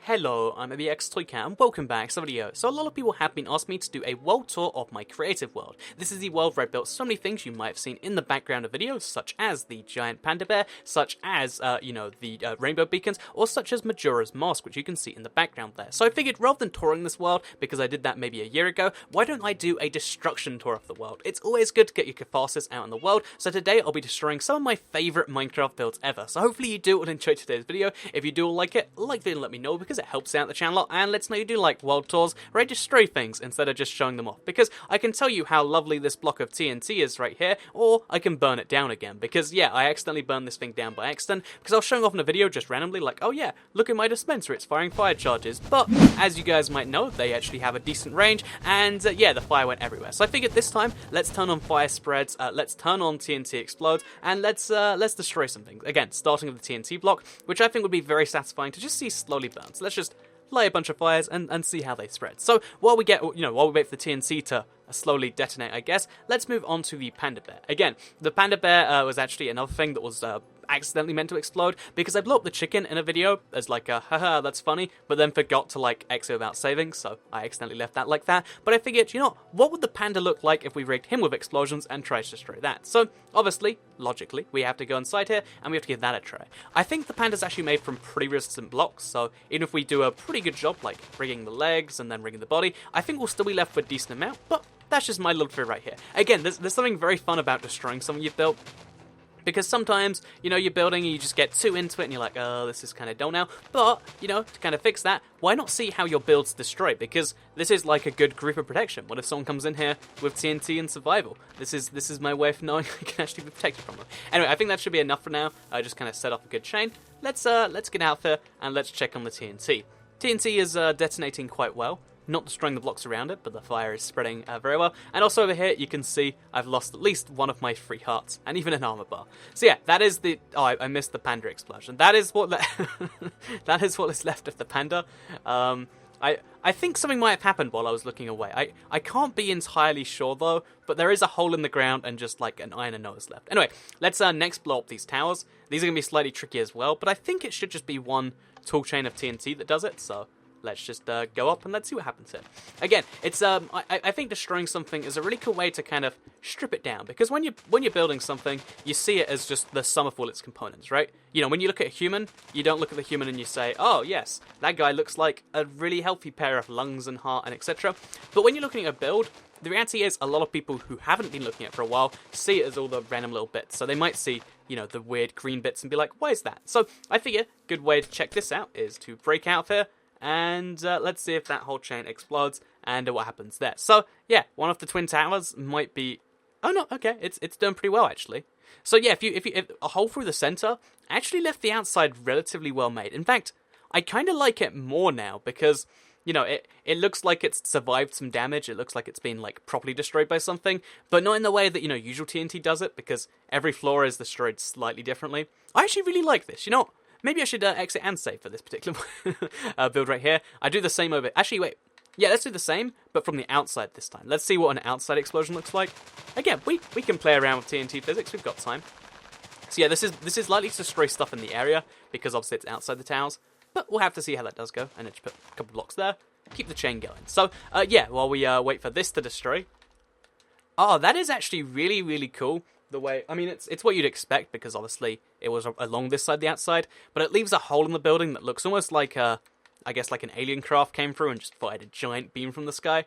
Hello, I'm PS3 and welcome back to the video. So a lot of people have been asking me to do a world tour of my creative world. This is the world where I built so many things you might have seen in the background of videos, such as the giant panda bear, such as, the rainbow beacons, or such as Majora's Mask, which you can see in the background there. So I figured rather than touring this world, because I did that maybe a year ago, why don't I do a destruction tour of the world? It's always good to get your catharsis out in the world, so today I'll be destroying some of my favourite Minecraft builds ever. So hopefully you do enjoy today's video. If you do like it, the video and let me know, because it helps out the channel and lets know you do like world tours where I destroy things instead of just showing them off, because I can tell you how lovely this block of TNT is right here, or I can burn it down again, because yeah, I accidentally burned this thing down by accident because I was showing off in a video just randomly like, oh yeah, look at my dispenser, it's firing fire charges, but as you guys might know, they actually have a decent range, and yeah, the fire went everywhere. So I figured this time, let's turn on fire spreads, let's turn on TNT explodes, and let's destroy some things. Again, starting with the TNT block, which I think would be very satisfying to just see slowly burn. So let's just light a bunch of fires and see how they spread. So while we wait for the TNT to slowly detonate, I guess, let's move on to the Panda Bear. Again, the Panda Bear was actually another thing that was accidentally meant to explode, because I blew up the chicken in a video as like a haha, that's funny, but then forgot to like exit without saving, so I accidentally left that like that. But I figured, what would the panda look like if we rigged him with explosions and tried to destroy that? So obviously, logically, we have to go inside here and we have to give that a try. I think the panda's actually made from pretty resistant blocks, so even if we do a pretty good job like rigging the legs and then rigging the body, I think we'll still be left with a decent amount, but that's just my little theory right here. Again, there's something very fun about destroying something you've built, because sometimes, you're building and you just get too into it and you're like, oh, this is kind of dull now. But, to kind of fix that, why not see how your build's destroyed? Because this is like a good group of protection. What if someone comes in here with TNT and survival? This is my way of knowing I can actually be protected from them. Anyway, I think that should be enough for now. I just kind of set off a good chain. Let's get out there and let's check on the TNT. TNT is detonating quite well. Not destroying the blocks around it, but the fire is spreading very well. And also over here, you can see I've lost at least one of my 3 hearts, and even an armor bar. So yeah, that is the... Oh, I missed the panda explosion. That is what... that is what is left of the panda. I think something might have happened while I was looking away. I can't be entirely sure, though, but there is a hole in the ground and just, like, an iron and nose left. Anyway, let's next blow up these towers. These are going to be slightly tricky as well, but I think it should just be one tall chain of TNT that does it, so... Let's just go up and let's see what happens here. Again, it's I think destroying something is a really cool way to kind of strip it down, because when you're building something, you see it as just the sum of all its components, right? When you look at a human, you don't look at the human and you say, oh yes, that guy looks like a really healthy pair of lungs and heart and etc. But when you're looking at a build, the reality is a lot of people who haven't been looking at it for a while see it as all the random little bits. So they might see, the weird green bits and be like, why is that? So I figure a good way to check this out is to break out here. And let's see if that whole chain explodes and what happens there. So, yeah, one of the twin towers might be... Oh, no, okay, it's done pretty well, actually. So, yeah, if a hole through the center actually left the outside relatively well made. In fact, I kind of like it more now because, it looks like it's survived some damage. It looks like it's been, like, properly destroyed by something. But not in the way that, usual TNT does it, because every floor is destroyed slightly differently. I actually really like this, Maybe I should exit and save for this particular build right here. I do the same over... Actually, wait. Yeah, let's do the same, but from the outside this time. Let's see what an outside explosion looks like. Again, we can play around with TNT physics. We've got time. So yeah, this is likely to destroy stuff in the area, because obviously it's outside the towers. But we'll have to see how that does go. And just put a couple blocks there. Keep the chain going. So, yeah, while we wait for this to destroy... Oh, that is actually really, really cool. The way, I mean, it's what you'd expect, because obviously it was along this side, the outside, but it leaves a hole in the building that looks almost like I guess like an alien craft came through and just fired a giant beam from the sky.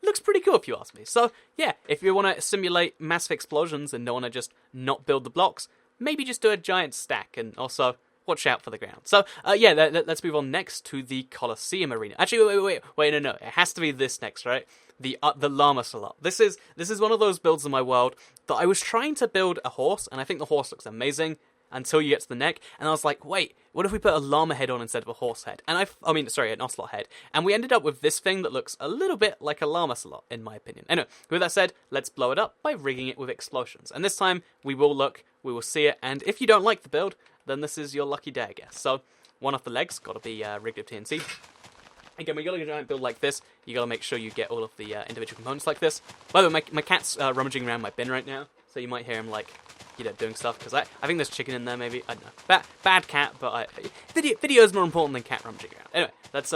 Looks pretty cool if you ask me. So yeah, if you want to simulate massive explosions and don't want to just not build the blocks, maybe just do a giant stack, and also watch out for the ground. So yeah, let's move on next to the Coliseum Arena. Actually, wait, no, it has to be this next, right? The llama slot. This is one of those builds in my world that I was trying to build a horse, and I think the horse looks amazing until you get to the neck, and I was like, wait, what if we put a llama head on instead of a horse head? And sorry, an ocelot head. And we ended up with this thing that looks a little bit like a llama slot, in my opinion. Anyway, with that said, let's blow it up by rigging it with explosions. And this time, we will see it, and if you don't like the build, then this is your lucky day, I guess. So, one of the legs, gotta be rigged with TNT. Again, when you're doing a giant build like this, you gotta make sure you get all of the individual components like this. By the way, my cat's rummaging around my bin right now, so you might hear him, like, doing stuff, because I think there's chicken in there, maybe. I don't know. Bad cat, but video is more important than cat rummaging around. Anyway, let's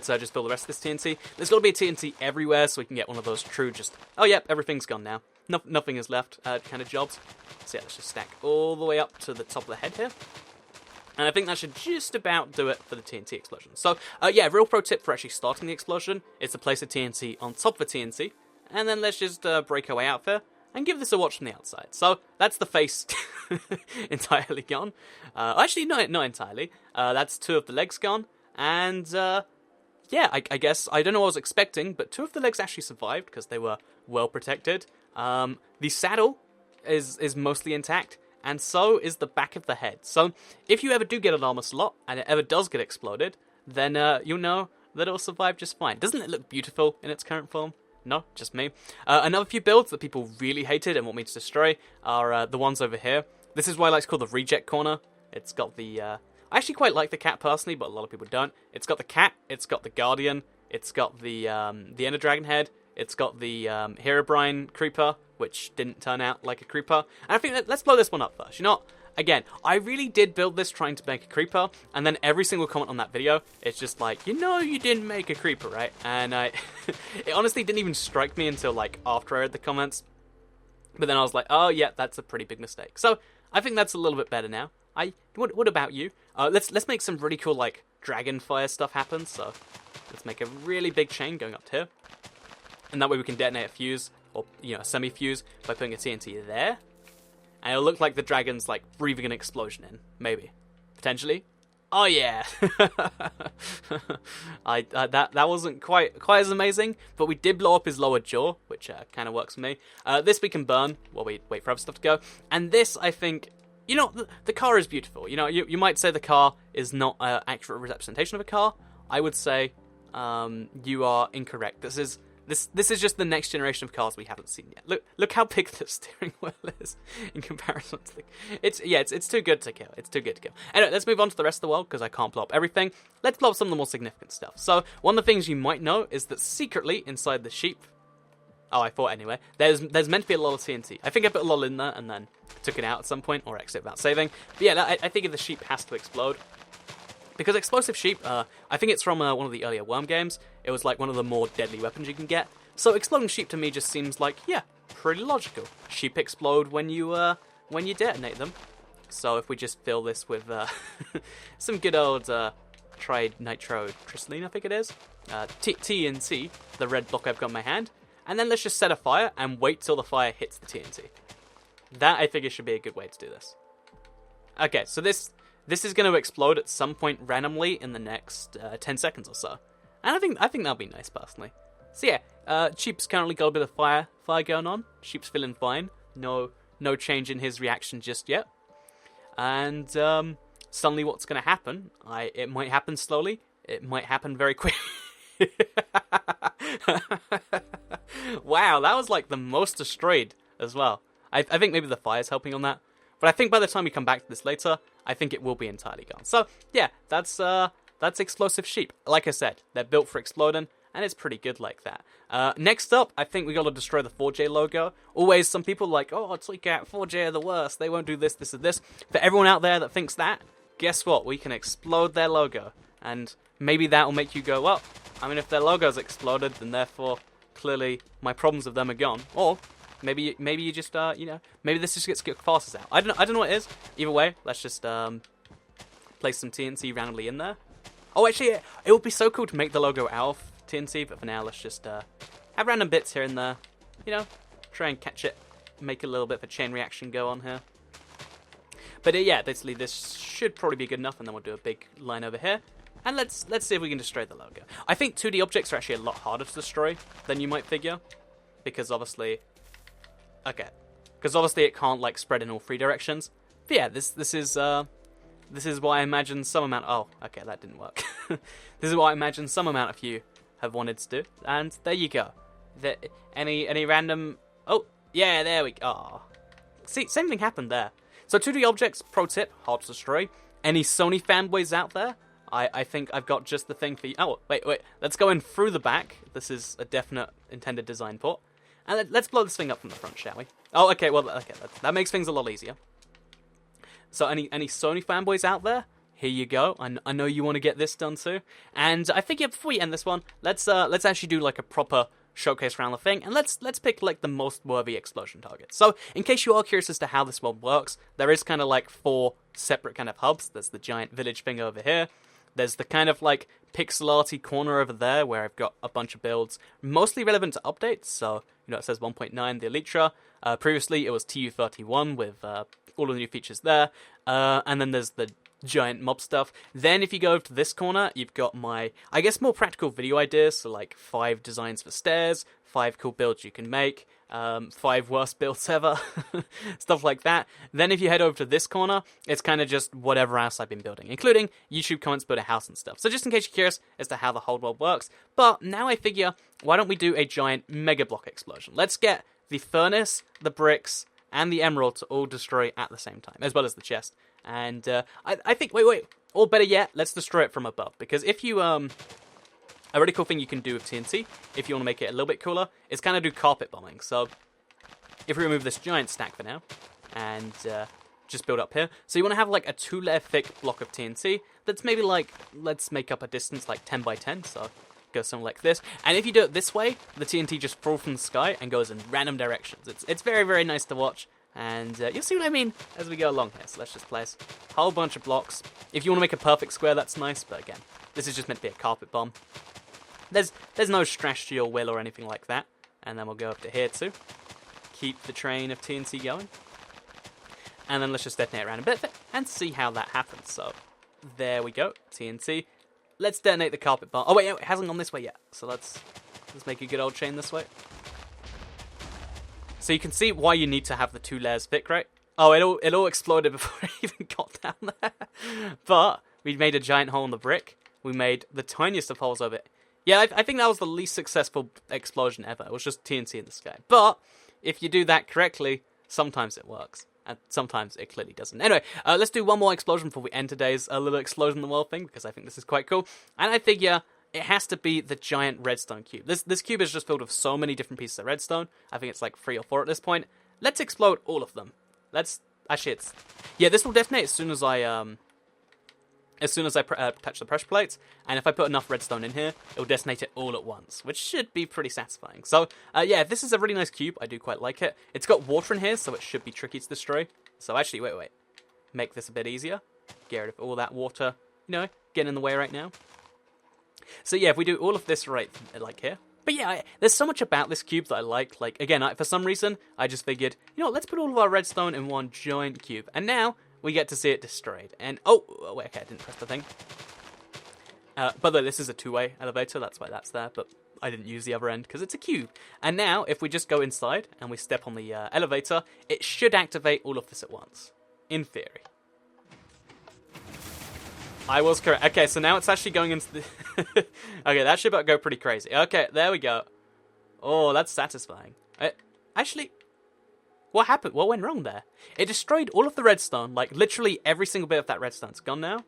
just fill the rest of this TNT. There's got to be a TNT everywhere, so we can get one of those true just, oh, yep, everything's gone now. Nothing is left kind of jobs. So yeah, let's just stack all the way up to the top of the head here. And I think that should just about do it for the TNT explosion. So, yeah, real pro tip for actually starting the explosion is to place a TNT on top of a TNT. And then let's just break our way out there and give this a watch from the outside. So, that's the face entirely gone. Actually, not entirely. That's 2 of the legs gone. And, yeah, I guess, I don't know what I was expecting, but 2 of the legs actually survived because they were well protected. The saddle is mostly intact. And so is the back of the head. So, if you ever do get an armor slot, and it ever does get exploded, then you'll know that it'll survive just fine. Doesn't it look beautiful in its current form? No, just me. Another few builds that people really hated and want me to destroy are the ones over here. This is why I like to call the reject corner. It's got the... I actually quite like the cat personally, but a lot of people don't. It's got the cat, it's got the guardian, it's got the Ender Dragon head, it's got the Herobrine creeper, which didn't turn out like a creeper. And I think let's blow this one up first. You know what? Again, I really did build this trying to make a creeper, and then every single comment on that video, it's just like, you know you didn't make a creeper, right? And it honestly didn't even strike me until like after I read the comments. But then I was like, oh yeah, that's a pretty big mistake. So I think that's a little bit better now. What about you? Let's make some really cool like dragon fire stuff happen. So let's make a really big chain going up to here. And that way we can detonate a fuse, or, a semi-fuse, by putting a TNT there. And it'll look like the dragon's, like, breathing an explosion in. Maybe. Potentially. Oh, yeah! That wasn't quite as amazing, but we did blow up his lower jaw, which kind of works for me. This we can burn while we wait for other stuff to go. And this, I think... the car is beautiful. You might say the car is not an accurate representation of a car. I would say you are incorrect. This is just the next generation of cars we haven't seen yet. Look how big the steering wheel is in comparison to the... It's too good to kill. It's too good to kill. Anyway, let's move on to the rest of the world, because I can't blow up everything. Let's blow up some of the more significant stuff. So, one of the things you might know is that secretly inside the sheep... Oh, I thought anyway. There's meant to be a lot of TNT. I think I put a lot in there and then took it out at some point, or exit without saving. But yeah, I think the sheep has to explode. Because explosive sheep, I think it's from one of the earlier Worm games. It was like one of the more deadly weapons you can get. So exploding sheep to me just seems like, yeah, pretty logical. Sheep explode when you detonate them. So if we just fill this with some good old trinitrotoluene, I think it is, TNT, the red block I've got in my hand, and then let's just set a fire and wait till the fire hits the TNT. That I figure should be a good way to do this. Okay, so this is going to explode at some point randomly in the next 10 seconds or so. And I think that'll be nice, personally. So yeah, Sheep's currently got a bit of fire going on. Sheep's feeling fine. No change in his reaction just yet. And suddenly what's going to happen, it might happen slowly. It might happen very quick. Wow, that was like the most destroyed as well. I think maybe the fire's helping on that. But I think by the time we come back to this later, I think it will be entirely gone. So, yeah, that's explosive sheep. Like I said, they're built for exploding, and it's pretty good like that. Next up, I think we got to destroy the 4J logo. Always, some people are like, oh, Toy Cat, 4J are the worst. They won't do this, this, and this. For everyone out there that thinks that, guess what? We can explode their logo. And maybe that will make you go, well, I mean, if their logo's exploded, then therefore, clearly, my problems with them are gone. Or... Maybe you just, maybe this just gets fastest out. I don't know what it is. Either way, let's just place some TNT randomly in there. Oh, actually, it would be so cool to make the logo out of TNT, but for now, let's just have random bits here and there. Try and catch it, make a little bit of a chain reaction go on here. But yeah, basically, this should probably be good enough, and then we'll do a big line over here. And let's see if we can destroy the logo. I think 2D objects are actually a lot harder to destroy than you might figure, because obviously... Okay, because obviously it can't like spread in all 3 directions. But yeah, this is what I imagine some amount. Oh, okay, that didn't work. This is what I imagine some amount of you have wanted to do, and there you go. Any random? Oh, yeah, there we go. Oh. See, same thing happened there. So 2D objects, pro tip, hard to destroy. Any Sony fanboys out there? I think I've got just the thing for you. Oh, wait, let's go in through the back. This is a definite intended design port. And let's blow this thing up from the front, shall we? Oh, okay, well, okay, that makes things a lot easier. So any Sony fanboys out there? Here you go. I know you want to get this done too. And I think, yeah, before we end this one, let's actually do like a proper showcase around the thing, and let's pick like the most worthy explosion targets. So in case you are curious as to how this world works, there is kind of like 4 separate kind of hubs. There's the giant village thing over here. There's the kind of like pixel arty corner over there where I've got a bunch of builds mostly relevant to updates. So, you know, it says 1.9 the Elytra. Previously it was TU31 with all the new features there. And then there's the giant mob stuff. Then if you go over to this corner, you've got my, I guess, more practical video ideas. So like 5 designs for stairs, 5 cool builds you can make, 5 worst builds ever, stuff like that. Then if you head over to this corner, it's kind of just whatever else I've been building, including YouTube comments, build a house and stuff. So just in case you're curious as to how the whole world works. But now I figure, why don't we do a giant mega block explosion? Let's get the furnace, the bricks, and the emerald to all destroy at the same time, as well as the chest. And I think, wait, or better yet, let's destroy it from above. Because if you, a really cool thing you can do with TNT, if you want to make it a little bit cooler, is kind of do carpet bombing. So if we remove this giant stack for now, and just build up here. So you want to have like a 2-layer thick block of TNT that's maybe like, let's make up a distance like 10 by 10, so go something like this. And if you do it this way, the TNT just falls from the sky and goes in random directions. It's very, very nice to watch. And you'll see what I mean as we go along here. So let's just place a whole bunch of blocks. If you want to make a perfect square, that's nice. But again, this is just meant to be a carpet bomb. There's no strategy or will or anything like that. And then we'll go up to here too. Keep the train of TNT going. And then let's just detonate around a bit and see how that happens. So there we go, TNT. Let's detonate the carpet bomb. Oh wait, it hasn't gone this way yet. So let's make a good old chain this way. So you can see why you need to have the 2 layers thick, right? Oh, it all exploded before it even got down there. But we made a giant hole in the brick. We made the tiniest of holes over it. Yeah, I think that was the least successful explosion ever. It was just TNT in the sky. But if you do that correctly, sometimes it works. And sometimes it clearly doesn't. Anyway, let's do one more explosion before we end today's little explosion in the world thing, because I think this is quite cool. And I figure it has to be the giant redstone cube. This cube is just filled with so many different pieces of redstone. I think it's like 3 or 4 at this point. Let's explode all of them. Yeah, this will detonate as soon as I touch the pressure plates. And if I put enough redstone in here, it will detonate it all at once, which should be pretty satisfying. So yeah, this is a really nice cube. I do quite like it. It's got water in here, so it should be tricky to destroy. So actually, wait. Make this a bit easier. Get rid of all that water, you know, getting in the way right now. So yeah, if we do all of this right, like here. But yeah, there's so much about this cube that I like. Like, again, for some reason, I just figured, you know what, let's put all of our redstone in one giant cube. And now, we get to see it destroyed. And, oh wait, okay, I didn't press the thing. By the way, this is a 2-way elevator, that's why that's there. But I didn't use the other end, because it's a cube. And now, if we just go inside, and we step on the elevator, it should activate all of this at once. In theory. I was correct. Okay, so now it's actually going into the... Okay, that should go pretty crazy. Okay, there we go. Oh, that's satisfying. Actually, what happened? What went wrong there? It destroyed all of the redstone. Like, literally every single bit of that redstone's gone now.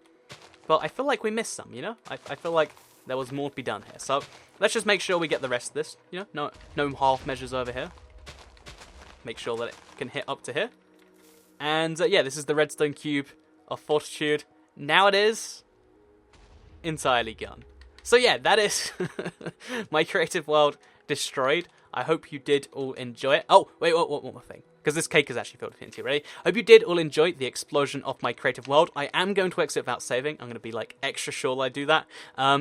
But I feel like we missed some, you know? I feel like there was more to be done here. So, let's just make sure we get the rest of this. You know, no half measures over here. Make sure that it can hit up to here. And, yeah, this is the redstone cube of fortitude. Now it is entirely gone. So yeah, that is my creative world destroyed. I hope you did all enjoy it. Oh, wait, one more thing. Because this cake is actually filled with TNT, ready? I hope you did all enjoy the explosion of my creative world. I am going to exit without saving. I'm going to be, like, extra sure I do that.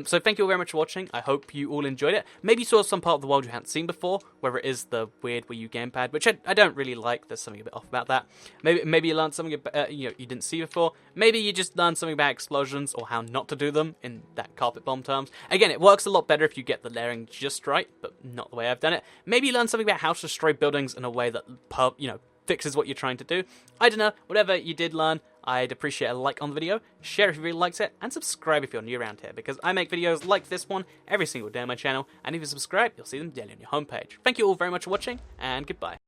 So thank you all very much for watching. I hope you all enjoyed it. Maybe you saw some part of the world you hadn't seen before, whether it is the weird Wii U gamepad, which I don't really like. There's something a bit off about that. Maybe you learned something you didn't see before. Maybe you just learned something about explosions or how not to do them in that carpet bomb terms. Again, it works a lot better if you get the layering just right, but not the way I've done it. Maybe you learned something about how to destroy buildings in a way that, fixes what you're trying to do. I don't know, whatever you did learn, I'd appreciate a like on the video, share if you really liked it, and subscribe if you're new around here, because I make videos like this one every single day on my channel, and if you subscribe, you'll see them daily on your homepage. Thank you all very much for watching, and goodbye.